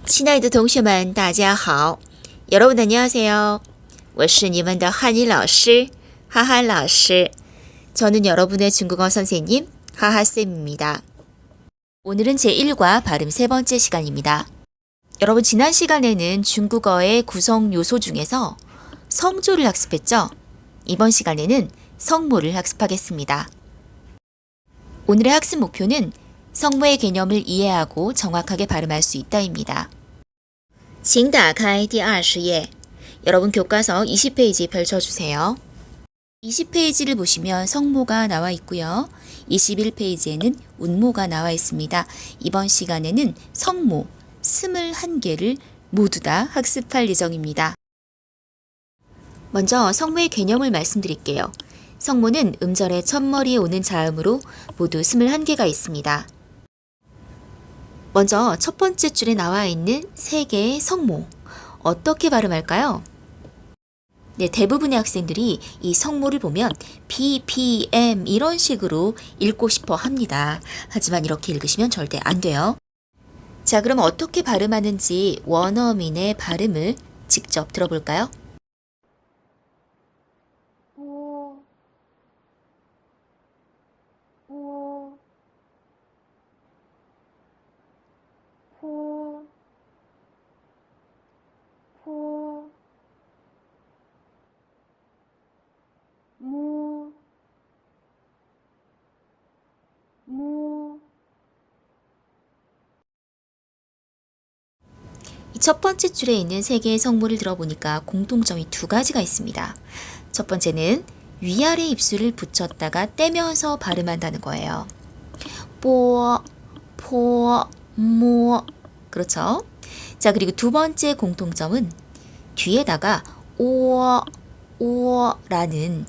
亲爱的同学们，大家好。여러분 안녕하세요. 我是你们的汉语老师 하한老师. 저는 여러분의 중국어 선생님 하하쌤입니다. 오늘은 제1과 발음 세 번째 시간입니다. 여러분 지난 시간에는 중국어의 구성 요소 중에서 성조를 학습했죠? 이번 시간에는 성모를 학습하겠습니다. 오늘의 학습 목표는 성모의 개념을 이해하고 정확하게 발음할 수 있다입니다. 请打开第20页. 여러분 교과서 20페이지 펼쳐주세요. 20페이지를 보시면 성모가 나와 있고요. 21페이지에는 운모가 나와 있습니다. 이번 시간에는 성모 21개를 모두 다 학습할 예정입니다. 먼저 성모의 개념을 말씀드릴게요. 성모는 음절의 첫머리에 오는 자음으로 모두 21개가 있습니다. 먼저 첫 번째 줄에 나와 있는 세 개의 성모, 어떻게 발음할까요? 네, 대부분의 학생들이 이 성모를 보면 B, P, M 이런 식으로 읽고 싶어 합니다. 하지만 이렇게 읽으시면 절대 안 돼요. 자, 그럼 어떻게 발음하는지 원어민의 발음을 직접 들어볼까요? 이 첫 번째 줄에 있는 세 개의 성모를 들어보니까 공통점이 두 가지가 있습니다. 첫 번째는 위아래 입술을 붙였다가 떼면서 발음한다는 거예요. 뽀, 포, 모. 그렇죠? 자, 그리고 두 번째 공통점은 뒤에다가 오라는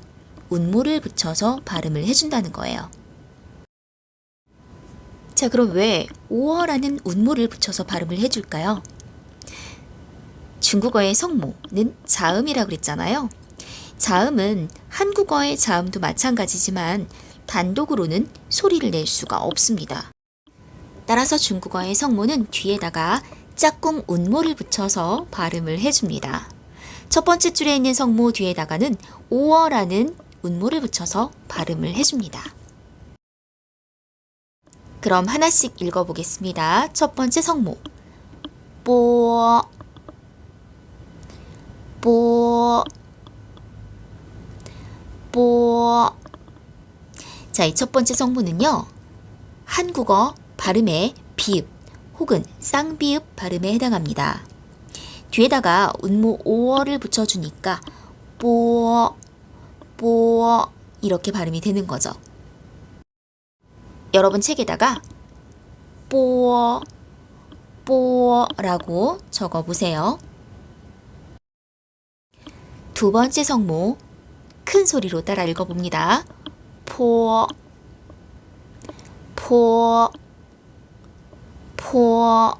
운모를 붙여서 발음을 해준다는 거예요. 자, 그럼 왜 오어라는 운모를 붙여서 발음을 해줄까요? 중국어의 성모는 자음이라고 그랬잖아요. 자음은 한국어의 자음도 마찬가지지만 단독으로는 소리를 낼 수가 없습니다. 따라서 중국어의 성모는 뒤에다가 짝꿍 운모를 붙여서 발음을 해줍니다. 첫 번째 줄에 있는 성모 뒤에다가는 오어라는 운모를 붙여서 발음을 해줍니다. 그럼 하나씩 읽어보겠습니다. 첫 번째 성모 뽀, 뽀, 뽀. 자, 이 첫 번째 성모는요, 한국어 발음의 비읍 혹은 쌍비읍 발음에 해당합니다. 뒤에다가 운모 오어를 붙여주니까 뽀, 뽀 이렇게 발음이 되는 거죠. 여러분 책에다가 뽀, 뽀라고 적어보세요. 두 번째 성모 큰 소리로 따라 읽어봅니다. 포, 포, 포.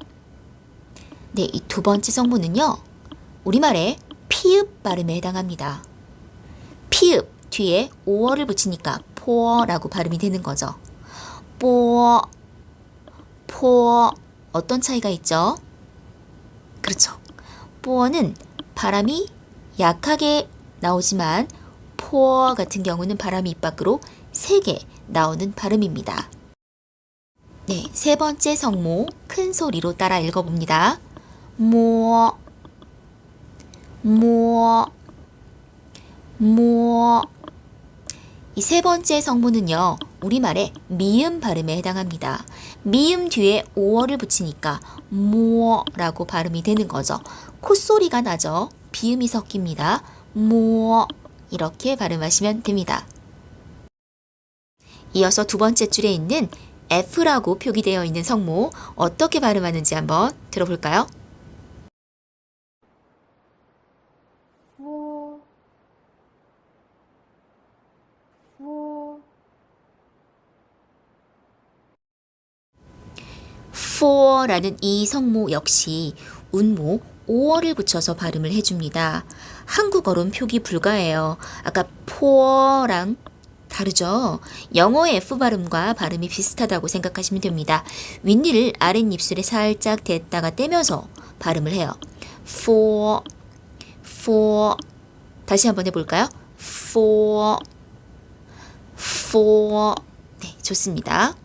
네, 이 두 번째 성모는요, 우리말의 피읍 발음에 해당합니다. 피읍 뒤에 오어를 붙이니까 포라고 발음이 되는 거죠. 뽀, 포. 어떤 차이가 있죠? 그렇죠. 뽀는 바람이 약하게 나오지만 포 같은 경우는 바람이 입 밖으로 세게 나오는 발음입니다. 네, 세 번째 성모 큰 소리로 따라 읽어봅니다. 모, 모, 모. 이 세 번째 성모는요, 우리말의 미음 발음에 해당합니다. 미음 뒤에 오어를 붙이니까 모라고 발음이 되는 거죠. 콧소리가 나죠. 비음이 섞입니다. 모 이렇게 발음하시면 됩니다. 이어서 두 번째 줄에 있는 F라고 표기되어 있는 성모 어떻게 발음하는지 한번 들어볼까요? for라는 이 성모 역시 운모 오어를 붙여서 발음을 해줍니다. 한국어로는 표기 불가해요. 아까 포랑 다르죠? 영어의 F 발음과 발음이 비슷하다고 생각하시면 됩니다. 윗니를 아랫입술에 살짝 댔다가 떼면서 발음을 해요. for, for. 다시 한번 해볼까요? for, for. 네, 좋습니다.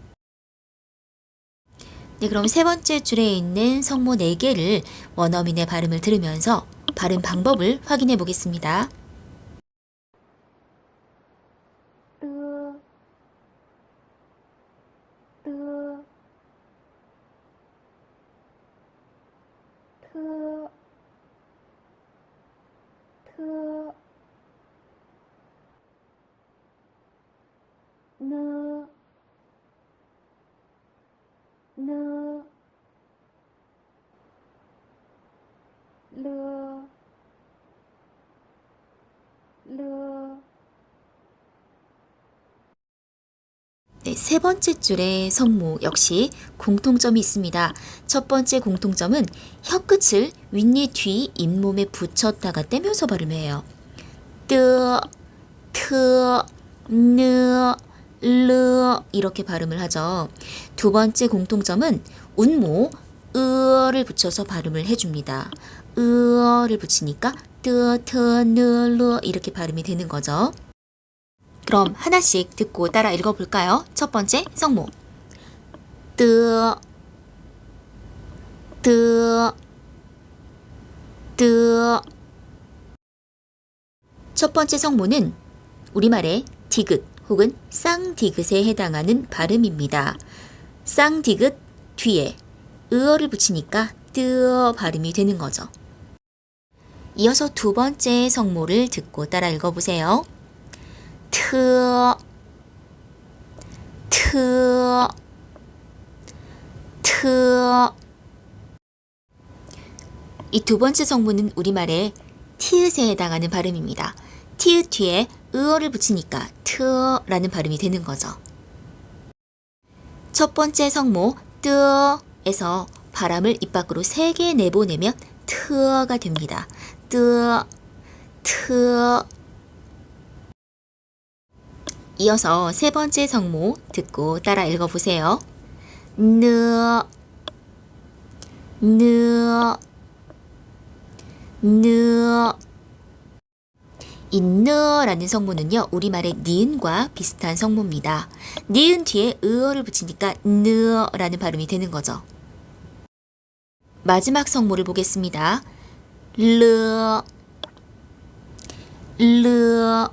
네, 그럼 세 번째 줄에 있는 성모 4개를 원어민의 발음을 들으면서 발음 방법을 확인해 보겠습니다. 네, 세 번째 줄의 성모 역시 공통점이 있습니다. 첫 번째 공통점은 혀끝을 윗니 뒤 잇몸에 붙였다가 떼면서 발음해요. 뜨, 트, 느, 르 이렇게 발음을 하죠. 두 번째 공통점은 운모 으를 붙여서 발음을 해줍니다. 으를 붙이니까 뜨, 트, 느, 르 이렇게 발음이 되는 거죠. 그럼 하나씩 듣고 따라 읽어볼까요? 첫 번째 성모 뜨, 뜨, 뜨. 첫 번째 성모는 우리말의 디귿 혹은 쌍디귿에 해당하는 발음입니다. 쌍디귿 뒤에 으어를 붙이니까 뜨어 발음이 되는 거죠. 이어서 두 번째 성모를 듣고 따라 읽어보세요. 트, 트, 트. 이 두 번째 성모는 우리말의 티읕에 해당하는 발음입니다. 티읕 뒤에 으어를 붙이니까 트라는 발음이 되는 거죠. 첫 번째 성모 뜨에서 바람을 입 밖으로 3개 내보내면 트가 됩니다. 뜨, 트. 이어서 세 번째 성모 듣고 따라 읽어보세요. 느, 느, 느. 이 느라는 성모는요, 우리말의 니은과 비슷한 성모입니다. 니은 뒤에 으어를 붙이니까 느라는 발음이 되는 거죠. 마지막 성모를 보겠습니다. 르, 르,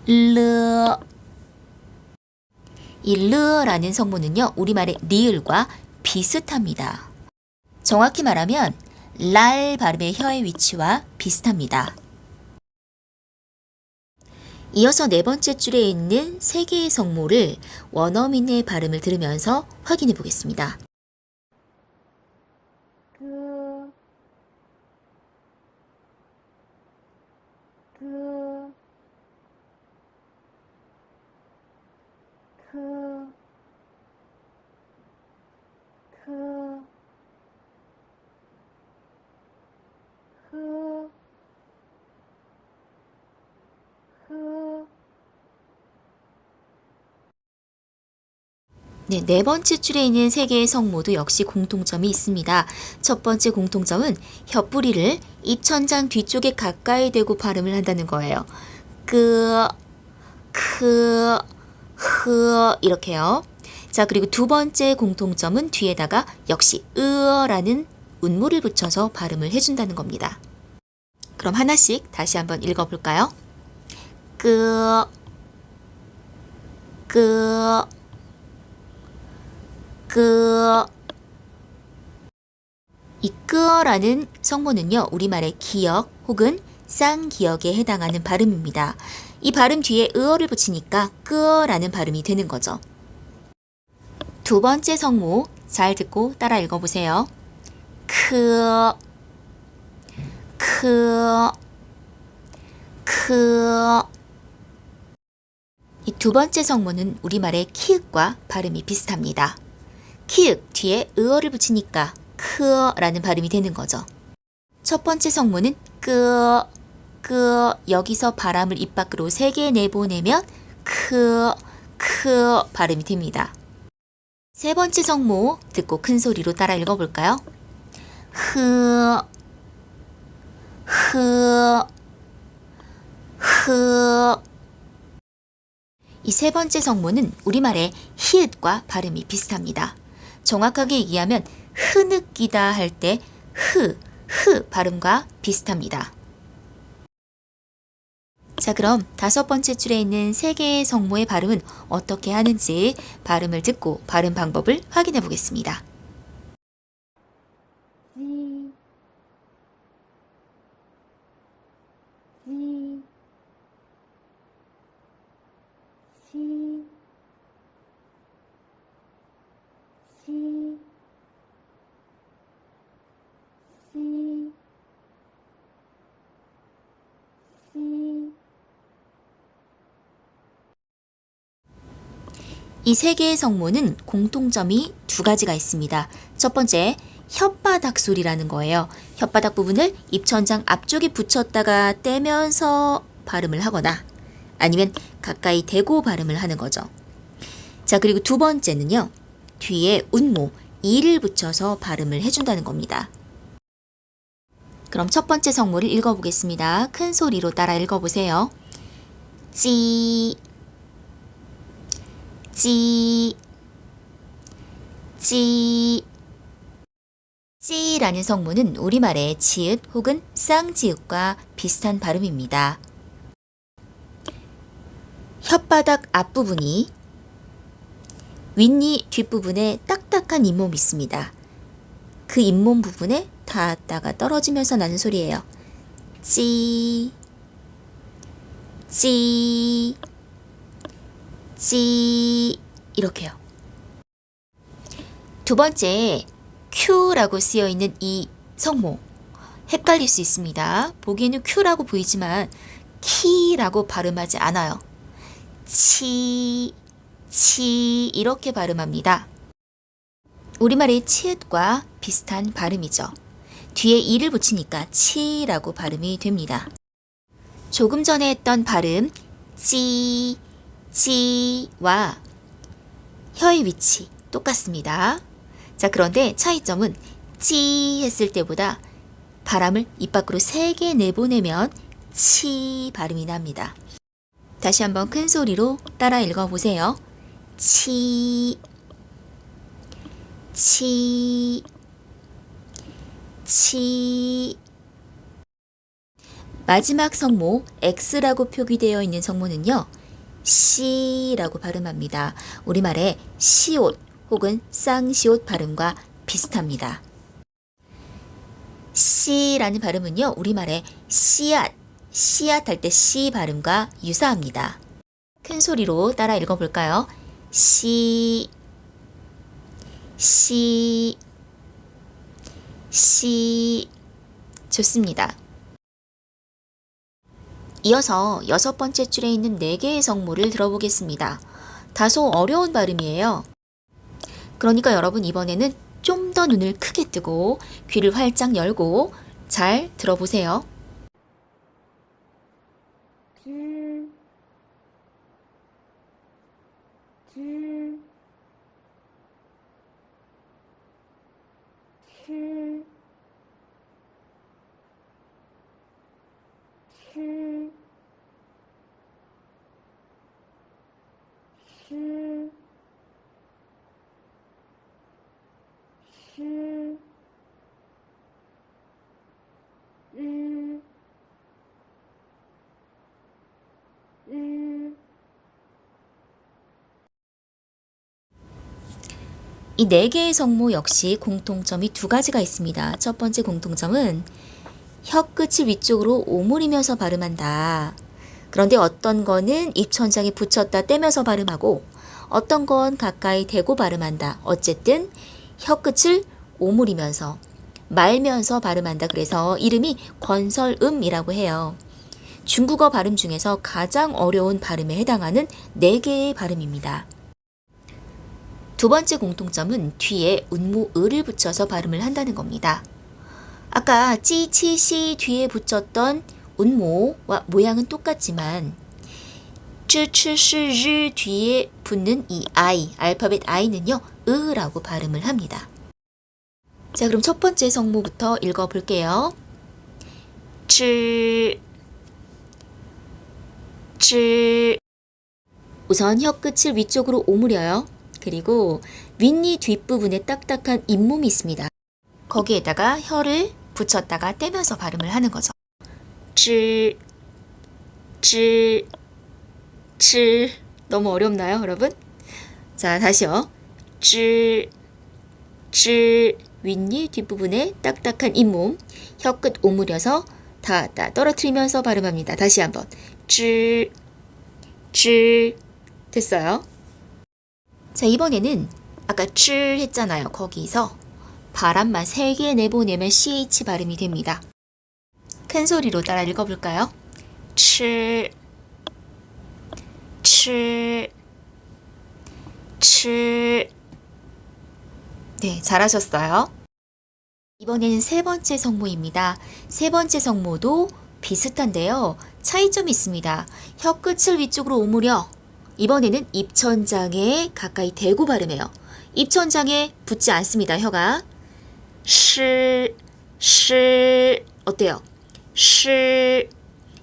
르. 이 르라는 성모는요, 우리말의 리을과 비슷합니다. 정확히 말하면 랄 발음의 혀의 위치와 비슷합니다. 이어서 네 번째 줄에 있는 3개의 성모를 원어민의 발음을 들으면서 확인해 보겠습니다. 네, 네 번째 줄에 있는 3개의 성모도 역시 공통점이 있습니다. 첫 번째 공통점은 혀뿌리를 입천장 뒤쪽에 가까이 대고 발음을 한다는 거예요. 끄, 크, 흐 이렇게요. 자, 그리고 두 번째 공통점은 뒤에다가 역시 으어라는 운모를 붙여서 발음을 해준다는 겁니다. 그럼 하나씩 다시 한번 읽어볼까요? 끄, 끄, 끄. 이 끄어라는 성모는요, 우리말의 기역 혹은 쌍기역에 해당하는 발음입니다. 이 발음 뒤에 으어를 붙이니까 끄어라는 발음이 되는 거죠. 두 번째 성모 잘 듣고 따라 읽어보세요. 크, 크, 크. 이 두 번째 성모는 우리말의 키읔과 발음이 비슷합니다. 키읔 뒤에 으어를 붙이니까 크라는 발음이 되는 거죠. 첫 번째 성모는 끄 여기서 바람을 입 밖으로 3개 내보내면 크 발음이 됩니다. 세 번째 성모 듣고 큰 소리로 따라 읽어볼까요? 흐 이 세 번째 성모는 우리말의 히읗과 발음이 비슷합니다. 정확하게 얘기하면 흐느끼다 할 때 흐 발음과 비슷합니다. 자, 그럼 5번째 줄에 있는 3개의 성모의 발음은 어떻게 하는지 발음을 듣고 발음 방법을 확인해 보겠습니다. 이 3개의 성모는 공통점이 2가지가 있습니다. 첫 번째, 혓바닥 소리라는 거예요. 혓바닥 부분을 입천장 앞쪽에 붙였다가 떼면서 발음을 하거나 아니면 가까이 대고 발음을 하는 거죠. 자, 그리고 두 번째는요. 뒤에 운모, 이를 붙여서 발음을 해준다는 겁니다. 그럼 첫 번째 성모를 읽어보겠습니다. 큰 소리로 따라 읽어보세요. 찌 찌라는 성모는 우리말의 지읒 혹은 쌍지읒과 비슷한 발음입니다. 혓바닥 앞부분이 윗니 뒷부분에 딱딱한 잇몸이 있습니다. 그 잇몸 부분에 닿았다가 떨어지면서 나는 소리예요. 찌 이렇게요. 두 번째, Q라고 쓰여있는 이 성모 헷갈릴 수 있습니다. 보기에는 Q라고 보이지만 키라고 발음하지 않아요. 치 이렇게 발음합니다. 우리말의 치읓과 비슷한 발음이죠. 뒤에 이를 붙이니까 치라고 발음이 됩니다. 조금 전에 했던 발음 찌와 혀의 위치 똑같습니다. 자, 그런데 차이점은 찌 했을 때보다 바람을 입 밖으로 3개 내보내면 치 발음이 납니다. 다시 한번 큰 소리로 따라 읽어보세요. 치 마지막 성모 X라고 표기되어 있는 성모는요. C라고 발음합니다. 우리말의 시옷 혹은 쌍시옷 발음과 비슷합니다. C라는 발음은요. 우리말의 씨앗 할 때 C 발음과 유사합니다. 큰 소리로 따라 읽어볼까요? 시 좋습니다. 이어서 6번째 줄에 있는 4개의 성모를 들어보겠습니다. 다소 어려운 발음이에요. 그러니까 여러분 이번에는 좀 더 눈을 크게 뜨고 귀를 활짝 열고 잘 들어보세요. 이 4개의 성모 역시 공통점이 2가지가 있습니다. 첫 번째 공통점은 혀 끝을 위쪽으로 오므리면서 발음한다. 그런데 어떤 거는 입천장에 붙였다 떼면서 발음하고 어떤 건 가까이 대고 발음한다. 어쨌든 혀 끝을 오므리면서 말면서 발음한다. 그래서 이름이 권설음이라고 해요. 중국어 발음 중에서 가장 어려운 발음에 해당하는 4개의 발음입니다. 두 번째 공통점은 뒤에 운모 을을 붙여서 발음을 한다는 겁니다. 아까 찌, 치, 시 뒤에 붙였던 운모와 모양은 똑같지만 쯔, 츠, 시, 르 뒤에 붙는 이 I, 알파벳 I는요, 으라고 발음을 합니다. 자, 그럼 첫 번째 성모부터 읽어볼게요. 쯔, 쯔. 우선 혀 끝을 위쪽으로 오므려요. 그리고 윗니 뒷부분에 딱딱한 잇몸이 있습니다. 거기에다가 혀를 붙였다가 떼면서 발음을 하는 거죠. 쯔, 쯔, 쯔. 너무 어렵나요, 여러분? 자, 다시요. 쯔, 쯔. 윗니 뒷부분에 딱딱한 잇몸, 혀 끝 오므려서 다 떨어뜨리면서 발음합니다. 다시 한번. 쯔, 쯔. 됐어요? 자, 이번에는 아까 쯔 했잖아요. 거기서 바람만 3개 내보내면 CH 발음이 됩니다. 큰 소리로 따라 읽어볼까요? 츠, 츠, 츠. 네, 잘하셨어요. 이번에는 세 번째 성모입니다. 세 번째 성모도 비슷한데요. 차이점이 있습니다. 혀 끝을 위쪽으로 오므려 이번에는 입천장에 가까이 대고 발음해요. 입천장에 붙지 않습니다. 혀가. 시, 시. 어때요? 시.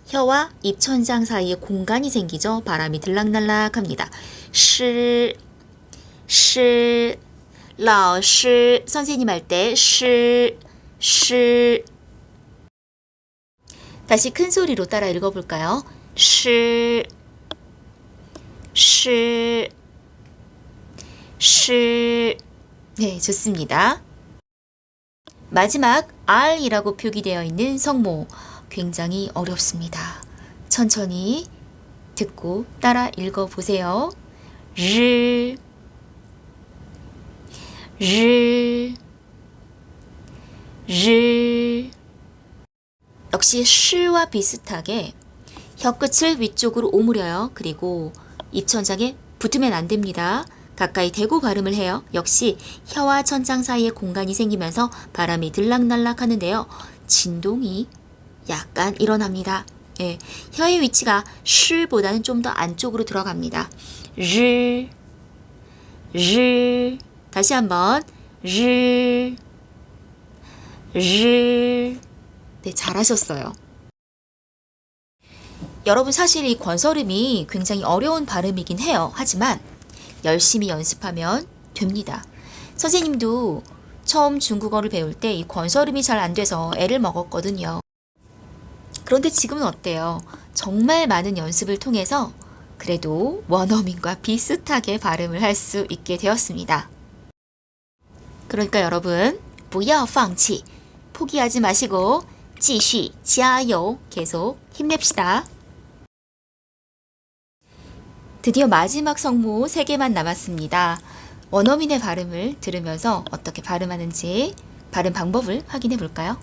혀와 입천장 사이에 공간이 생기죠. 바람이 들락날락합니다. 시, 시. 老师 선생님 할 때 시, 시. 다시 큰 소리로 따라 읽어볼까요? 시, 시, 시. 네, 좋습니다. 마지막 R이라고 표기되어 있는 성모 굉장히 어렵습니다. 천천히 듣고 따라 읽어보세요. 르, 르, 르. 역시 시와 비슷하게 혀 끝을 위쪽으로 오므려요. 그리고 입천장에 붙으면 안 됩니다. 가까이 대고 발음을 해요. 역시 혀와 천장 사이에 공간이 생기면서 바람이 들락날락 하는데요. 진동이 약간 일어납니다. 예, 혀의 위치가 시보다는 좀 더 안쪽으로 들어갑니다. 르, 르. 다시 한번 르, 르. 네, 잘하셨어요. 여러분 사실 이 권설음이 굉장히 어려운 발음이긴 해요. 하지만 열심히 연습하면 됩니다. 선생님도 처음 중국어를 배울 때 이 권설음이 잘 안 돼서 애를 먹었거든요. 그런데 지금은 어때요? 정말 많은 연습을 통해서 그래도 원어민과 비슷하게 발음을 할 수 있게 되었습니다. 그러니까 여러분, 不要放弃, 포기하지 마시고 继续加油, 계속 힘냅시다. 드디어 마지막 성모 3개만 남았습니다. 원어민의 발음을 들으면서 어떻게 발음하는지 발음 방법을 확인해 볼까요?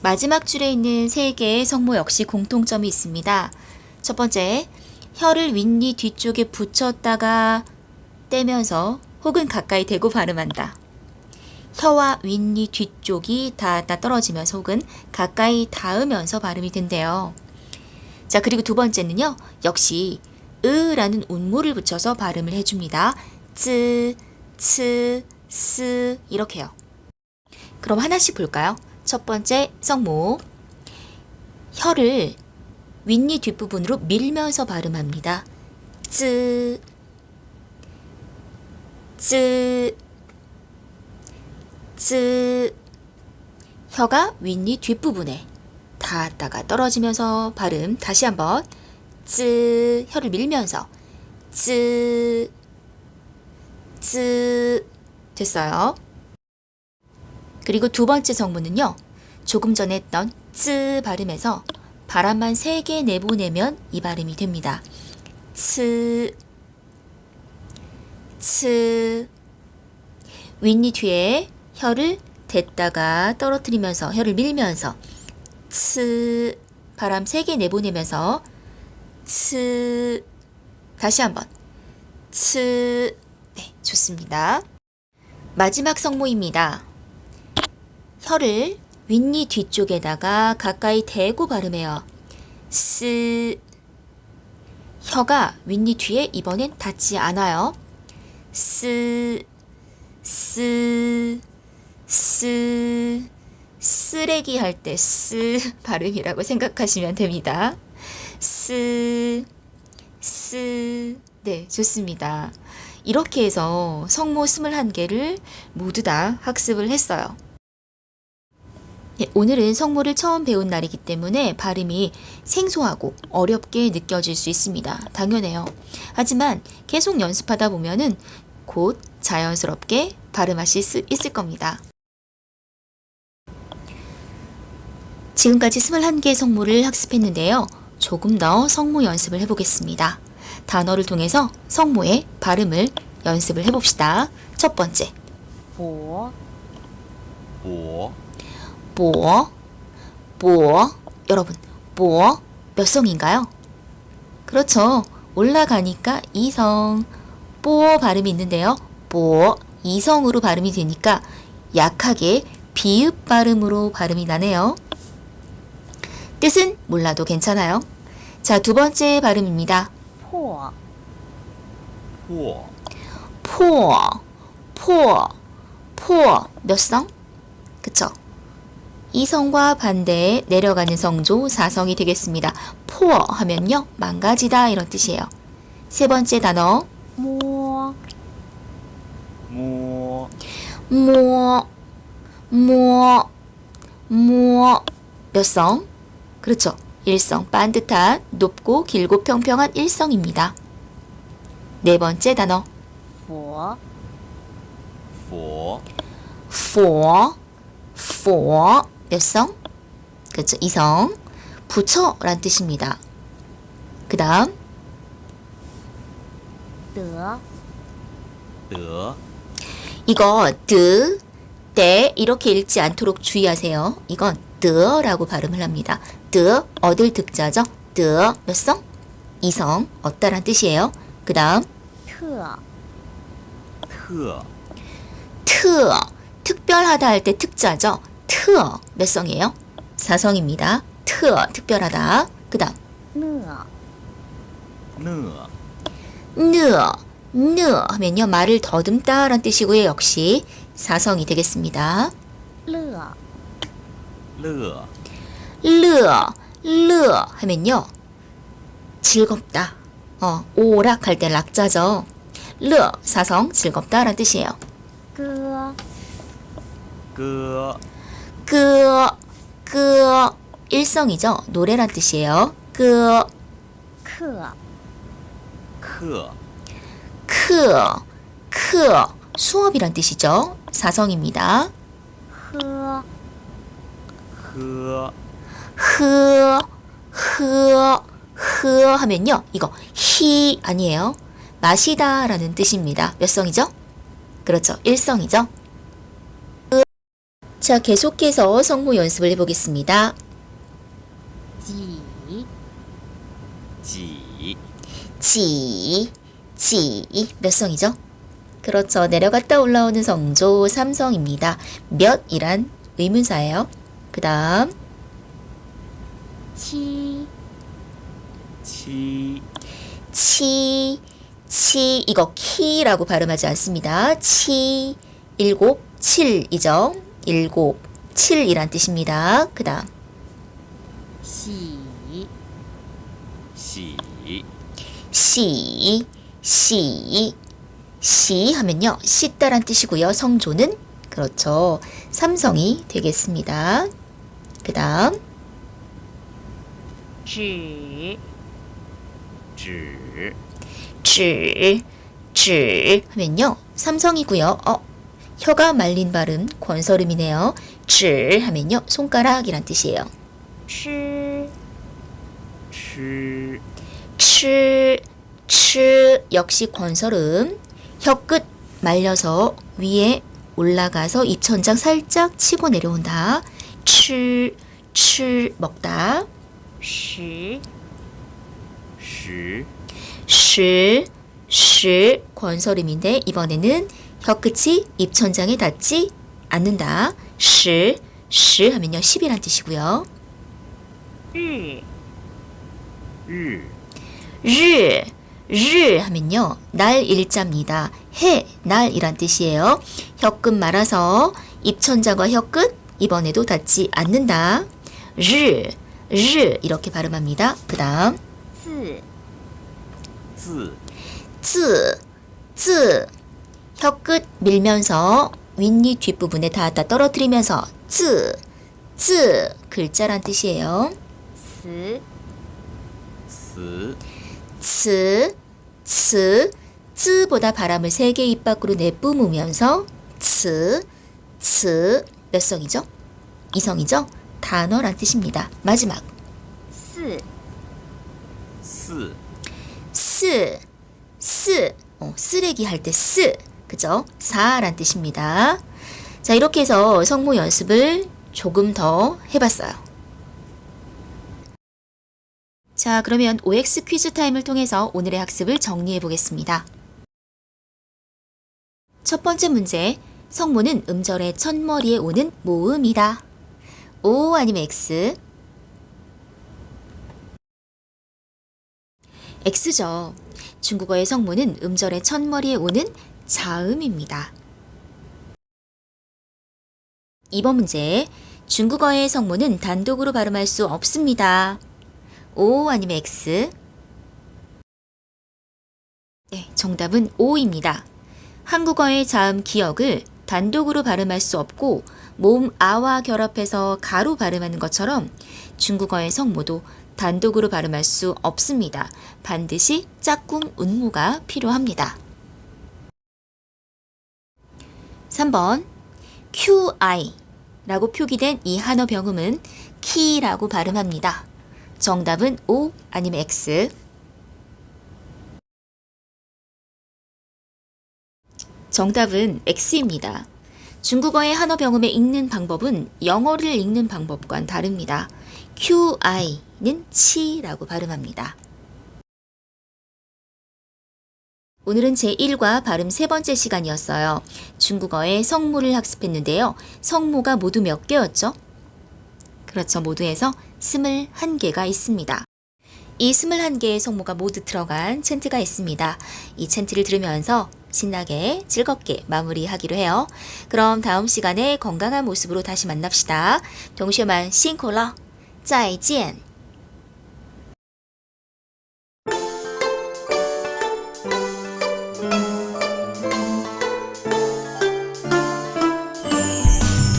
마지막 줄에 있는 3개의 성모 역시 공통점이 있습니다. 첫 번째, 혀를 윗니 뒤쪽에 붙였다가 떼면서 혹은 가까이 대고 발음한다. 혀와 윗니 뒤쪽이 다 떨어지면서 혹은 가까이 닿으면서 발음이 된대요. 자, 그리고 두 번째는요. 역시 으라는 운모를 붙여서 발음을 해줍니다. 쯔, 츠, 스 이렇게요. 그럼 하나씩 볼까요? 첫 번째 성모, 혀를 윗니 뒷부분으로 밀면서 발음합니다. 쯔, 쯔, 쯔. 혀가 윗니 뒷부분에 닿았다가 떨어지면서 발음. 다시 한번 쯔. 혀를 밀면서 쯔, 쯔. 됐어요. 그리고 두 번째 성문은요. 조금 전에 했던 쯔 발음에서 바람만 3개 내보내면 이 발음이 됩니다. 츠, 츠. 윗니 뒤에 혀를 댔다가 떨어뜨리면서 혀를 밀면서 츠. 바람 3개 내보내면서 츠. 다시 한번 츠. 네, 좋습니다. 마지막 성모입니다. 혀를 윗니 뒤쪽에다가 가까이 대고 발음해요. 스. 혀가 윗니 뒤에 이번엔 닿지 않아요. 스, 스, 스. 쓰레기 할 때 스 발음이라고 생각하시면 됩니다. 스, 스. 네, 좋습니다. 이렇게 해서 성모 21개를 모두 다 학습을 했어요. 네, 오늘은 성모를 처음 배운 날이기 때문에 발음이 생소하고 어렵게 느껴질 수 있습니다. 당연해요. 하지만 계속 연습하다 보면은 곧 자연스럽게 발음하실 수 있을 겁니다. 지금까지 21개의 성모를 학습했는데요. 조금 더 성모 연습을 해보겠습니다. 단어를 통해서 성모의 발음을 연습을 해봅시다. 첫 번째, 博 보, 波, 波. 여러분, 波 몇 성인가요? 그렇죠. 올라가니까 2성. 波 발음이 있는데요. 波 2성으로 발음이 되니까 약하게 비읍 발음으로 발음이 나네요. 뜻은 몰라도 괜찮아요. 자, 두 번째 발음입니다. 破 포, 破, 破, 破. 몇 성? 그쵸? 2성과 반대에 내려가는 성조 4성이 되겠습니다. 破 하면요, 망가지다 이런 뜻이에요. 세 번째 단어, 摸 모, 摸, 摸, 摸. 몇 성? 그렇죠. 1성, 반듯한 높고 길고 평평한 1성입니다. 네 번째 단어, 佛 포, 佛, 佛. 몇 성? 그렇죠. 2성. 부처란 뜻입니다. 그 다음, 德 더, 이거 드, 때 이렇게 읽지 않도록 주의하세요. 이건 드라고 발음을 합니다. 드, 얻을 득자죠. 드, 몇 성? 2성, 얻다란 뜻이에요. 그 다음, 特 터, 트, 특별하다 할 때 특자죠. 트, 몇 성이에요? 4성입니다. 트, 특별하다. 그 다음, 讷 너, 느 하면요, 말을 더듬다란 뜻이고요. 역시 4성이 되겠습니다. 乐 러, 르 하면요, 즐겁다. 오락할 때 락자죠. 르, 4성, 즐겁다란 뜻이에요. 歌 거, 끄, 1성이죠. 노래란 뜻이에요. 끄, 课 커, 크, 수업이란 뜻이죠. 4성입니다. 喝 허, 흐 하면요, 이거 히 아니에요. 마시다 라는 뜻입니다. 몇 성이죠? 그렇죠. 1성이죠. 자, 계속해서 성모 연습을 해보겠습니다. 几 지, 몇 성이죠? 그렇죠. 내려갔다 올라오는 성조 3성입니다. 몇이란 의문사예요. 그 다음, 七 치, 이거 키라고 발음하지 않습니다. 일곱, 7이죠. 일곱, 7이란 뜻입니다. 그 다음, 喜 시 하면요, 씻다란 뜻이고요. 성조는 그렇죠. 3성이 되겠습니다. 그 다음, 止 지, 질 하면요, 3성이고요. 혀가 말린 발음 권설음이네요. 吃 하면요 손가락이란 뜻이에요. 吃 치, 吃역시 권설음. 혀끝 말려서 위에 올라가서 입천장 살짝 치고 내려온다. 吃먹다. 十 시, 권설음인데 이번에는 혀끝이 입천장에 닿지 않는다. 10 하면요 10이란 뜻이고요. 日 르, 르 하면요 날 일자입니다. 해, 날이란 뜻이에요. 혀끝 말아서 입천장과 혀끝 이번에도 닿지 않는다. 르 이렇게 발음합니다. 그 다음 字 쯔, 혀끝 밀면서 윗니 뒷부분에 닿았다 떨어뜨리면서 쯔 글자란 뜻이에요. 词 츠보다 바람을 3개 입 밖으로 내뿜으면서 츠 몇 성이죠? 이성이죠? 단어란 뜻입니다. 마지막 四 쓰레기 할 때 그죠? 사란 뜻입니다. 자, 이렇게 해서 성무 연습을 조금 더 해봤어요. 자, 그러면 OX 퀴즈 타임을 통해서 오늘의 학습을 정리해 보겠습니다. 첫 번째 문제, 성무는 음절의 첫머리에 오는 모음이다. O 아니면 X? X죠. 중국어의 성무는 음절의 첫머리에 오는 자음입니다. 2번 문제, 중국어의 성무는 단독으로 발음할 수 없습니다. O 아니면 X? 네, 정답은 O입니다. 한국어의 자음 기역을 단독으로 발음할 수 없고 모음 아와 결합해서 가로 발음하는 것처럼 중국어의 성무도 단독으로 발음할 수 없습니다. 반드시 짝꿍 운무가 필요합니다. 3번 QI라고 표기된 이 한어 병음은 키라고 발음합니다. 정답은 O 아니면 X? 정답은 X입니다. 중국어의 한어 병음에 읽는 방법은 영어를 읽는 방법과는 다릅니다. QI는 치라고 발음합니다. 오늘은 제1과 발음 세 번째 시간이었어요. 중국어의 성무를 학습했는데요. 성무가 모두 몇 개였죠? 그렇죠. 모두 해서 21개가 있습니다. 이 21개의 성무가 모두 들어간 챈트가 있습니다. 이 챈트를 들으면서 신나게 즐겁게 마무리하기로 해요. 그럼 다음 시간에 건강한 모습으로 다시 만납시다. 同学们辛苦了，再见。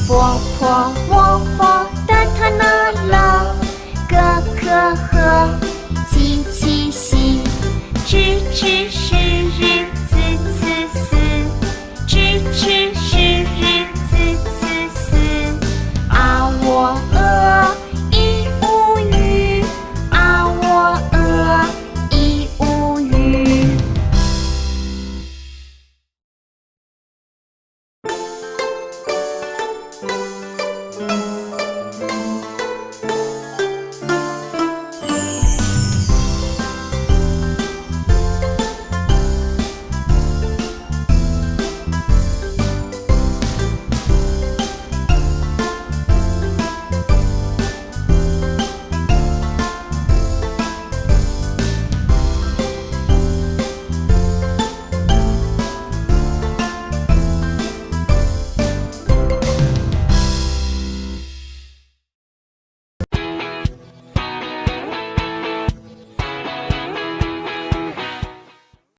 婆婆窝窝蛋挞拿了，咯咯呵，气气嘻，吱吱是。